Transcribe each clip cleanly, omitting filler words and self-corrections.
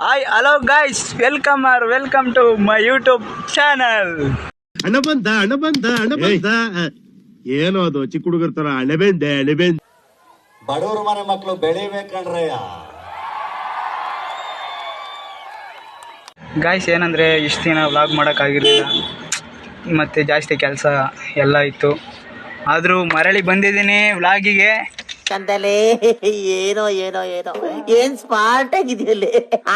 Hi hello guys, welcome to my YouTube channel. ಹಣ ಬಂದ ಏನೋ ಅದು ಚಿಕ್ಕ ಹುಡುಗರ ತರ ಅಣಬೆಂದೆ ಬಡವರು ಮನೆ ಮಕ್ಕಳು ಬೆಳಿಬೇಕಂಡ್ರಯ್ಯ. ಗಾಯ್ಸ್ ಏನಂದರೆ ಇಷ್ಟು ದಿನ ವ್ಲಾಗ್ ಮಾಡೋಕ್ಕಾಗಿರಲಿಲ್ಲ, ಮತ್ತು ಜಾಸ್ತಿ ಕೆಲಸ ಎಲ್ಲ ಇತ್ತು. ಆದರೂ ಮರಳಿ ಬಂದಿದ್ದೀನಿ ವ್ಲಾಗಿಗೆ. ಕಂದಲೇ ಏನೋ ಏನೋ ಏನೋ ಏನ್ ಸ್ಮಾರ್ಟ್ ಆಗಿದೆಯಲ್ಲಿ.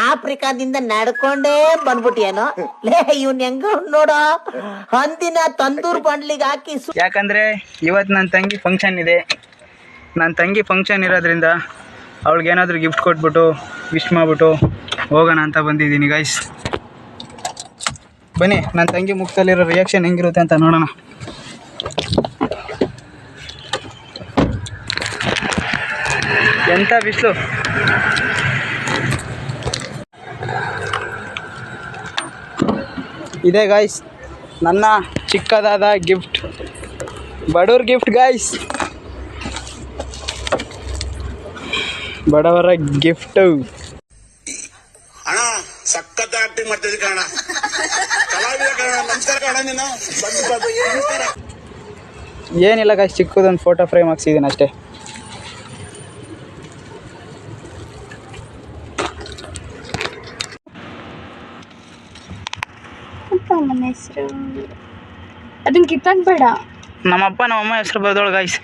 ಆಫ್ರಿಕಾದಿಂದ ನಡ್ಕೊಂಡೇ ಬಂದ್ಬಿಟ್ಟಿಯೇನೋ ಲೇ. ಇವ್ನ ಹೆಂಗ ನೋಡೋ, ಹಂದಿನ ತಂದೂರ್ ಬಂಡ್ಲಿಗೆ ಹಾಕಿ. ಯಾಕಂದರೆ ಇವತ್ತು ನನ್ನ ತಂಗಿ ಫಂಕ್ಷನ್ ಇದೆ. ನನ್ನ ತಂಗಿ ಫಂಕ್ಷನ್ ಇರೋದ್ರಿಂದ ಅವಳಿಗೇನಾದರೂ ಗಿಫ್ಟ್ ಕೊಟ್ಬಿಟ್ಟು ವಿಶ್ ಮಾಡಿಬಿಟ್ಟು ಹೋಗೋಣ ಅಂತ ಬಂದಿದ್ದೀನಿ ಗೈಸ್. ಬನ್ನಿ, ನನ್ನ ತಂಗಿ ಮುಖದಲ್ಲಿರೋ ರಿಯಾಕ್ಷನ್ ಹೆಂಗಿರುತ್ತೆ ಅಂತ ನೋಡೋಣ. ಎಂಥ ಬಿಸಿಲು. ಇದೆ ಗಾಯ್ಸ್ ನನ್ನ ಚಿಕ್ಕದಾದ ಗಿಫ್ಟ್, ಬಡವ್ರ ಗಿಫ್ಟ್ ಗಾಯ್ಸ್, ಬಡವರ ಗಿಫ್ಟ್. ಅಣ್ಣ ಸಖತ್ ಆಕ್ಟಿಂಗ್ ಮಾಡ್ತಿದ್ದೆ ಕಣ, ಕಲಾವಿದ ಕಣ. ನಮಸ್ಕಾರ ಕಣ. ನೀನು ಏನಿಲ್ಲ ಗಾಯ್ಸ್, ಚಿಕ್ಕದೊಂದು ಫೋಟೋ ಫ್ರೇಮ್ ಹಾಕ್ಸಿದ್ದೀನಿ ಅಷ್ಟೇ. ಹೆಸರು ಅದನ್ನ ಕಿತ್ತಾಕ್ಬೇಡ. ನಮ್ಮಪ್ಪ ನಮ್ಮಮ್ಮ ಹೆಸರು ಬರ್ದವಳೆ ಗಾಯ್ಸ್.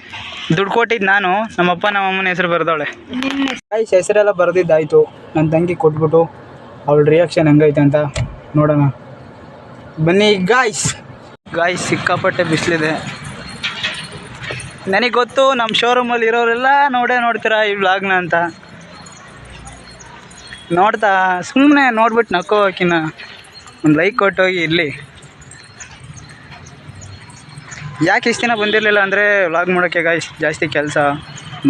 ದುಡ್ಡು ಕೊಟ್ಟಿದ್ದು ನಾನು, ನಮ್ಮಪ್ಪ ನಮ್ಮಮ್ಮನ ಹೆಸರು ಬರ್ದವಳೆ ಗಾಯ್ಸ್. ಹೆಸರೆಲ್ಲ ಬರೆದಿದ್ದಾಯಿತು. ನನ್ನ ತಂಗಿ ಕೊಟ್ಬಿಟ್ಟು ಅವಳ ರಿಯಾಕ್ಷನ್ ಹೆಂಗೈತೆ ಅಂತ ನೋಡೋಣ ಬನ್ನಿ ಗಾಯ್ಸ್. ಸಿಕ್ಕಾಪಟ್ಟೆ ಬಿಸಿಲಿದೆ. ನನಗೆ ಗೊತ್ತು ನಮ್ಮ ಶೋರೂಮಲ್ಲಿ ಇರೋರೆಲ್ಲ ನೋಡ್ತೀರಾ ಈ ವ್ಲಾಗ್ನ ಅಂತ. ನೋಡ್ತಾ ಸುಮ್ಮನೆ ನೋಡ್ಬಿಟ್ಟು ನಕ್ಕೋಕಿನ್ನ ಒಂದು ಲೈಕ್ ಕೊಟ್ಟೋಗಿ ಇರಲಿ. ಯಾಕೆ ಇಷ್ಟು ದಿನ ಬಂದಿರಲಿಲ್ಲ ಅಂದರೆ ವ್ಲಾಗ್ ಮಾಡೋಕ್ಕೆ ಗಾಯ್ಸ್ ಜಾಸ್ತಿ ಕೆಲಸ,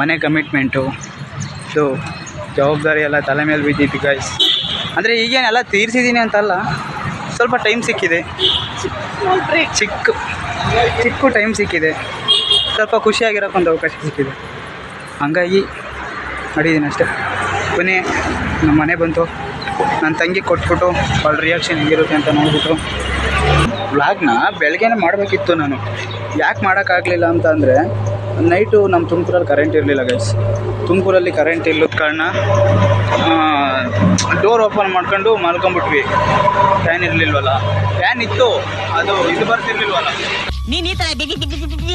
ಮನೆ ಕಮಿಟ್ಮೆಂಟು, ಇದು ಜವಾಬ್ದಾರಿ ಎಲ್ಲ ತಲೆ ಮೇಲೆ ಬಿದ್ದಿತ್ತು ಗಾಯ್ಸ್. ಅಂದರೆ ಈಗೇನೆಲ್ಲ ತೀರಿಸಿದ್ದೀನಿ ಅಂತಲ್ಲ, ಸ್ವಲ್ಪ ಟೈಮ್ ಸಿಕ್ಕಿದೆ, ಚಿಕ್ಕ ಟೈಮ್ ಸಿಕ್ಕಿದೆ, ಸ್ವಲ್ಪ ಖುಷಿಯಾಗಿರೋಕ್ಕೊಂದು ಅವಕಾಶ ಸಿಕ್ಕಿದೆ, ಹಂಗಾಗಿ ಮಾಡಿದ್ದೀನಿ ಅಷ್ಟೇ. ಬನ್ನಿ, ನಮ್ಮ ಮನೆ ಬಂತು, ನನ್ನ ತಂಗಿ ಕೊಟ್ಬಿಟ್ಟು ಅವಳ ರಿಯಾಕ್ಷನ್ ಹೆಂಗಿರುತ್ತೆ ಅಂತ ನೋಡ್ಬಿಟ್ಟು. ವ್ಲಾಗ್ನ ಬೆಳಗ್ಗೆನೇ ಮಾಡಬೇಕಿತ್ತು ನಾನು. ಯಾಕೆ ಮಾಡೋಕ್ಕಾಗಲಿಲ್ಲ ಅಂತ ಅಂದರೆ ನೈಟು ನಮ್ಮ ತುಮಕೂರಲ್ಲಿ ಕರೆಂಟ್ ಇರಲಿಲ್ಲ ಗೈಸ್. ತುಮಕೂರಲ್ಲಿ ಕರೆಂಟ್ ಇಲ್ಲದ ಕಾರಣ ಡೋರ್ ಓಪನ್ ಮಾಡ್ಕೊಂಡು ಮಲ್ಕೊಂಬಿಟ್ವಿ. ಫ್ಯಾನ್ ಇರಲಿಲ್ವಲ್ಲ, ಫ್ಯಾನ್ ಇತ್ತು, ಅದು ಇದು ಬರ್ತಿರ್ಲಿಲ್ವಲ್ಲ. ನೀನ್ ಈ ತರ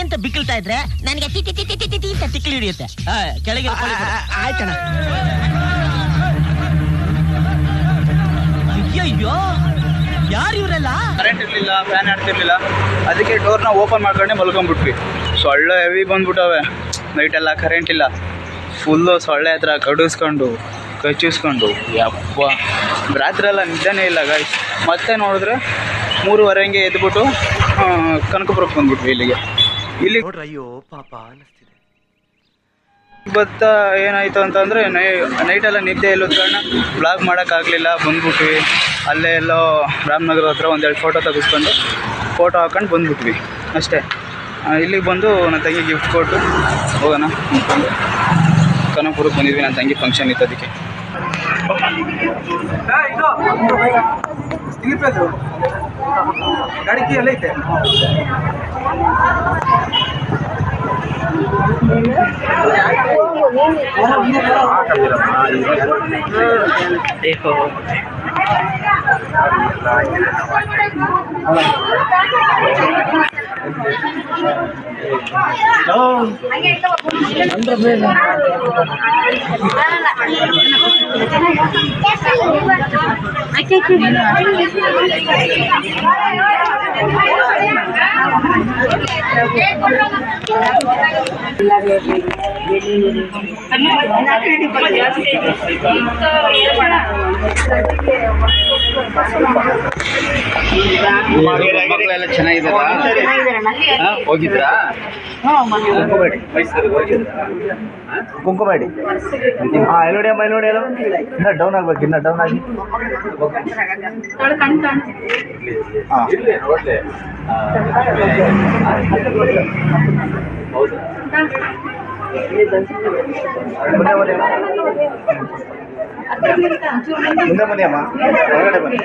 ಅಂತ ಬಿಕ್ಕಳ್ತಾ ಇದ್ರೆ ನನಗೆ ಅಂತ ತಿಕ್ಲಿ ಹಿಡಿಯುತ್ತೆ ಕೆಳಗೆ. ಆಯ್ತಣ್ಣ. ಅಯ್ಯೋ ಯಾರು ಇವರೆಲ್ಲ? ಕರೆಂಟ್ ಇರಲಿಲ್ಲ, ಫ್ಯಾನ್ ಆಡ್ತಿರ್ಲಿಲ್ಲ, ಅದಕ್ಕೆ ಡೋರ್ನ ಓಪನ್ ಮಾಡ್ಕೊಂಡೆ ಮಲ್ಕೊಂಡ್ಬಿಟ್ವಿ. ಸೊಳ್ಳೆ ಹೆವಿ ಬಂದ್ಬಿಟ್ಟವೆ. ನೈಟೆಲ್ಲ ಕರೆಂಟ್ ಇಲ್ಲ, ಫುಲ್ಲು ಸೊಳ್ಳೆ ಹತ್ರ ಕಚ್ಚಿಸ್ಕೊಂಡು ಯಪ್ಪ ರಾತ್ರಿ ಎಲ್ಲ ನಿದ್ದೆನೇ ಇಲ್ಲ ಗಾಯ್ಸ್. ಮತ್ತೆ ನೋಡಿದ್ರೆ 3:30 ಹಂಗೆ ಎದ್ಬಿಟ್ಟು ಕನಕಪುರಕ್ಕೆ ಬಂದ್ಬಿಟ್ವಿ ಇಲ್ಲಿಗೆ. ಅಯ್ಯೋ ಪಾಪ ಅನ್ನಿಸ್ತಿದೆ. ಇವತ್ತು ಏನಾಯಿತು ಅಂತಂದರೆ ನೈಟೆಲ್ಲ ನಿದ್ದೆ ಇಲ್ಲದ ಕಾರಣ ವ್ಲಾಗ್ ಮಾಡೋಕ್ಕಾಗಲಿಲ್ಲ. ಬಂದ್ಬಿಟ್ವಿ, ಅಲ್ಲೇ ಎಲ್ಲೋ ರಾಮನಗರ ಹತ್ರ ಒಂದೆರಡು ಫೋಟೋ ತೆಗೆಸ್ಕೊಂಡು ಫೋಟೋ ಹಾಕೊಂಡು ಬಂದ್ಬಿಟ್ವಿ ಅಷ್ಟೇ. ಇಲ್ಲಿಗೆ ಬಂದು ನನ್ನ ತಂಗಿ ಗಿಫ್ಟ್ ಕೊಟ್ಟು ಹೋಗೋಣ ಅಂದ್ಕೊಂಡು ಕನಕಪುರಕ್ಕೆ ಬಂದಿದ್ವಿ. ನನ್ನ ತಂಗಿ ಫಂಕ್ಷನ್ ಇತ್ತು ಅದಕ್ಕೆ. ಗಾಡಿ ಎಲ್ಲ ಐತೆ. ಮಕ್ಕಳೆಲ್ಲ ಚೆನ್ನಾಗಿದ್ದಾರಾ? ಹೋಗಿದ್ರಾ? ಕುಂಕುಮಾಡಿ ನೋಡಿ ಎಲ್ಲ ಇನ್ನ ಡೌನ್ ಆಗ್ಬೇಕು, ಇನ್ನ ಡೌನ್ ಆಗಿ. ಮುಂದೆ ಬನ್ನಿ ಅಮ್ಮ, ಒಳಗಡೆ ಬನ್ನಿ.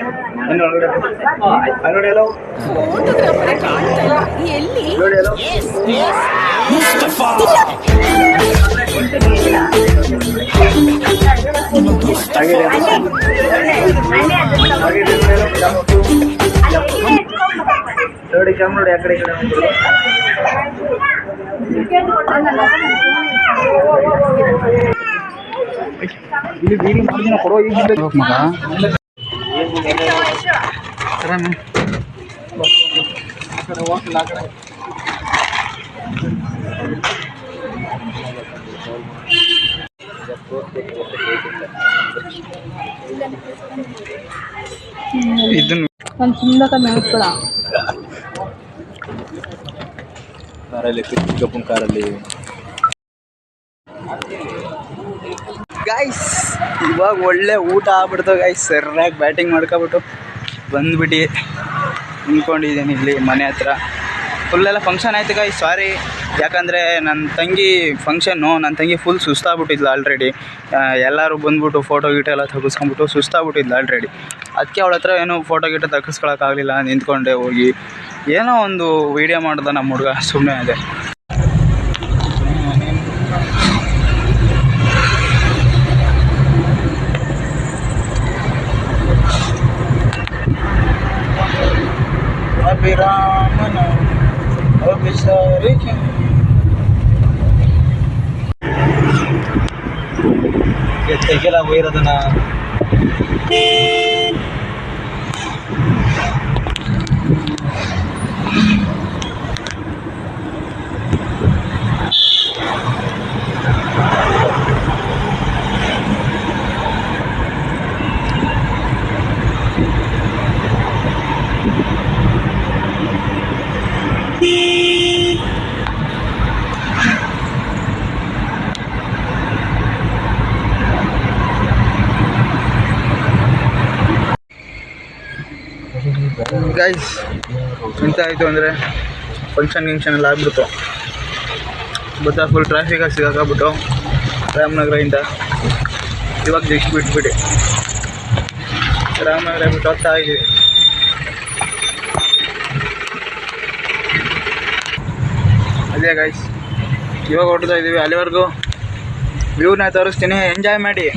ಇನ್ನು ಒಳಗಡೆ ಒಳಗಡೆ ಎಲ್ಲೋ ನೋಡಿ ಎಲ್ಲೋ ನೋಡಿ ಕ್ಯಾಮ್ ನೋಡಿ ಆ ಕಡೆ ಈ ಕಡೆ ಇಲ್ಲಿ ಬೀಡಿ ಮಾಡಿದಿನ ಕೊಡೋ ಈಗ ಮಗ ಇದನ್ನು ಒಂದು ತಿಂದಕ ನೆನಪುಗಳ ಕಾರಲ್ಲಿ ಪಿಕಪ್ಪನ್ ಕಾರಲ್ಲಿ ಗೈಸ್ ಇವಾಗ ಒಳ್ಳೆ ಊಟ ಆಗ್ಬಿಡ್ತು ಗೈಸ್. ಸರಿಯಾಗಿ ಬ್ಯಾಟಿಂಗ್ ಮಾಡ್ಕೊಬಿಟ್ಟು ಬಂದ್ಬಿಟ್ಟು ನಿಂತ್ಕೊಂಡಿದ್ದೀನಿ ಇಲ್ಲಿ ಮನೆ ಹತ್ರ. ಫುಲ್ಲೆಲ್ಲ ಫಂಕ್ಷನ್ ಆಯ್ತು ಗೈಸ್. ಸಾರಿ, ಯಾಕಂದರೆ ನನ್ನ ತಂಗಿ ಫಂಕ್ಷನ್ನು, ನನ್ನ ತಂಗಿ ಫುಲ್ ಸುಸ್ತಾಗ್ಬಿಟ್ಟಿದ್ಲು ಆಲ್ರೆಡಿ. ಎಲ್ಲರೂ ಬಂದ್ಬಿಟ್ಟು ಫೋಟೋ ಗೀಟೋ ಎಲ್ಲ ತೆಗೆಸ್ಕೊಂಬಿಟ್ಟು ಸುಸ್ತಾಗ್ಬಿಟ್ಟಿದ್ಲು ಆಲ್ರೆಡಿ. ಅದಕ್ಕೆ ಅವಳ ಹತ್ರ ಏನೋ ಫೋಟೋ ಗೀಟೋ ತೆಗೆಸ್ಕೊಳಕ್ಕಾಗಲಿಲ್ಲ. ನಿಂತ್ಕೊಂಡೆ ಹೋಗಿ ಏನೋ ಒಂದು ವೀಡಿಯೋ ಮಾಡ್ದೆ ನಮ್ಮ ಹುಡುಗ, ಸುಮ್ಮನೆ ಅದೇ. ಅಭಿರಾಮನ ಅಭಿಸಾರಿಕೆ ತೆಗೆಲ್ಲ ಹೋಗಿರೋದನ್ನ ಗೈಸ್ ಎಂತ ಆಯಿತು ಅಂದರೆ ಫಂಕ್ಷನ್ ಎಲ್ಲ ಆಗ್ಬಿಡ್ತು. ಗೊತ್ತಾ, ಫುಲ್ ಟ್ರಾಫಿಕಾಗಿ ಸಿಗಾಕ್ಬಿಟ್ಟು ರಾಮನಗರದಿಂದ ಇವಾಗ ಜಸ್ಟ್ ಬಿಟ್ಬಿಟ್ಟು ರಾಮನಗರ ಬಿಟ್ಟು ಹೋಗ್ತಾ ಇದ್ದೀವಿ. ಅದೇ ಗೈಸ್ ಇವಾಗ ಹೊರಡ್ತಾ ಇದ್ದೀವಿ. ಅಲ್ಲಿವರೆಗೂ ವ್ಯೂನ ತೋರಿಸ್ತೀನಿ, ಎಂಜಾಯ್ ಮಾಡಿ.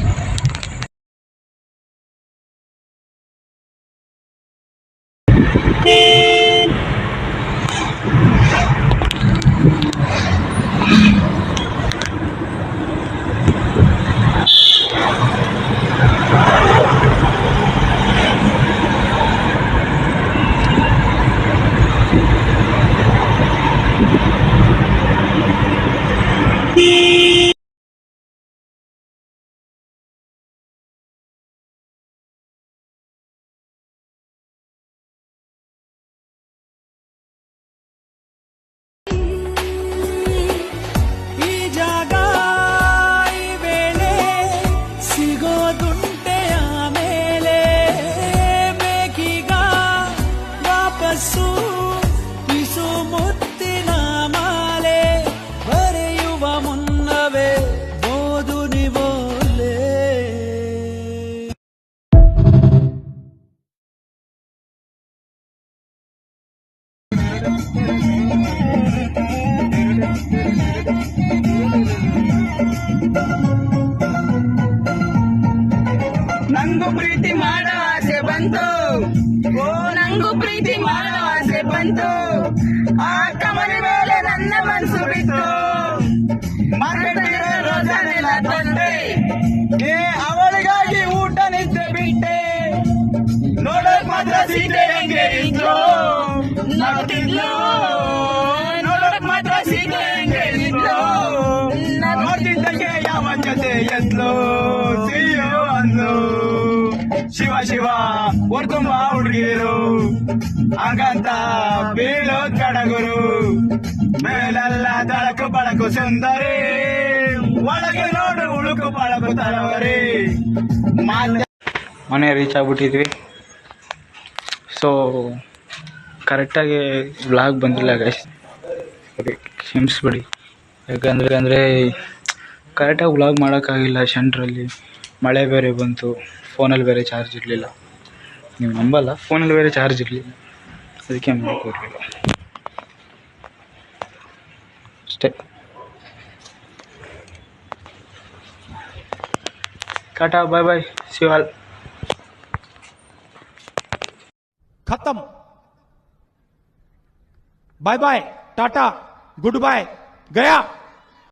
ನಂಗೂ ಪ್ರೀತಿ ಮಾಡೋ ಆಸೆ ಬಂತು, ಓ ನಂಗೂ ಪ್ರೀತಿ ಮಾಡೋ ಆಸೆ ಬಂತು. ಆ ಕಮಲಿ ಮೇಲೆ ನನ್ನ ಮನಸ್ಸು ಬಿತ್ತು, ಮಾರ್ಕೆಟಿರೋ ರೋಜಾನೆಲ್ಲ ತಂದೆ, ಅವಳಿಗಾಗಿ ಊಟ ನಿದ್ದೆ ಬಿಟ್ಟೆ. ನೋಡೋಕ್ ಮಾತ್ರ ಸೀತೆ ಹೆಂಗೆ ಇದ್ರು ನೋಡ್ತಿದ್ಲು, ನೋಡೋಕ್ ಮಾತ್ರ ಸೀತೆ ಹೆಂಗೆ ಇದ್ರು. ನೋಡ್ತಿದ್ದಂಗೆ ಯಾವ ಜೊತೆ ಎದ್ಲು ಸಿಯೋ ಅಂದ್ಲು. ಶಿವ ಶಿವ ಹೊರ್ತುಂಬ ಹುಡುಗಿರು ಹಾಗಂತ ಬೀಳೋದ್ ಕಡಗುರು. ಮೇಲೆಲ್ಲ ತಳಕು ಬಳಕು ಸುಂದರಿ, ಒಳಗೆ ನೋಡು ಉಳುಕು ಬಳಕು ತಲವರಿ. ಮನೆ ರೀಚ್ ಆಗ್ಬಿಟ್ಟಿದ್ವಿ. ಸೊ ಕರೆಕ್ಟಾಗಿ ವ್ಲಾಗ್ ಬಂದಿಲ್ಲ ಗೈಸ್, ಕ್ಷಮಿಸ್ಬಿಡಿ. ಯಾಕಂದರೆ ಕರೆಕ್ಟಾಗಿ ವ್ಲಾಗ್ ಮಾಡೋಕ್ಕಾಗಿಲ್ಲ ಸೆಂಟ್ರಲ್ಲಿ. ಮಳೆ ಬೇರೆ ಬಂತು, ಫೋನಲ್ಲಿ ಬೇರೆ ಚಾರ್ಜ್ ಇರಲಿಲ್ಲ. ನೀವು ನಂಬಲ್ಲ, ಫೋನಲ್ಲಿ ಬೇರೆ ಚಾರ್ಜ್ ಇರಲಿಲ್ಲ, ಅದಕ್ಕೆ ಮಾಡೋಕ್ಕೆ ಹೋಗಲಿಲ್ಲ ಅಷ್ಟೇ. Tata, bye bye, see you all. खत्म, bye bye, tata, goodbye, गया.